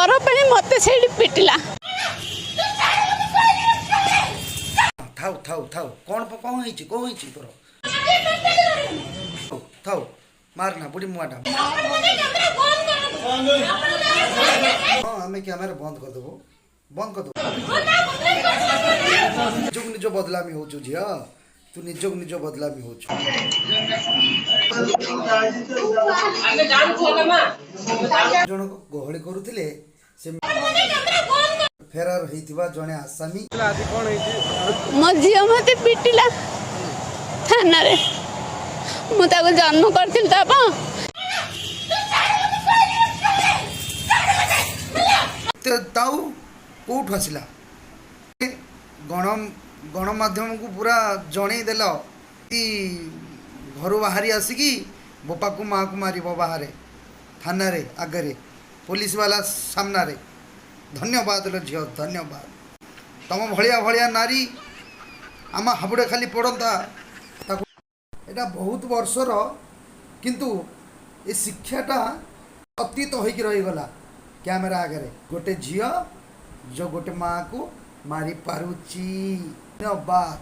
डर पे मत से पिटिला। थाउ थाउ थाउ कौन कौन होइछि तोर थाउ मारना बुढ़ी मुआटा हाँ आम कैमेरा बंद कर देबो निजक निज बदलामी हो झिया तू निजक निज बदलामी हो जन गहली करुले से फेरार होइतिबा जने आसामी मो झी मत पिटिला थाना रे मुझे जन्म कर ताऊ कौट आसला गणमाध्यम को पूरा जनईदेल कि घर बाहरी आसिकी बोपा को माँ को मार बाहर थाना रे आगे पुलिस वाला सामना रे धन्यवाद लो झील धन्यवाद तुम भलिया भलिया नारी आम हाबुड़े खाली पड़ता एटा बहुत वर्षर किंतु ए शिक्षाटा अतीत होइक रहीगला कैमेरा आगे गोटे झील जो गोटे माँ को मारी पारुची धन्यवाद।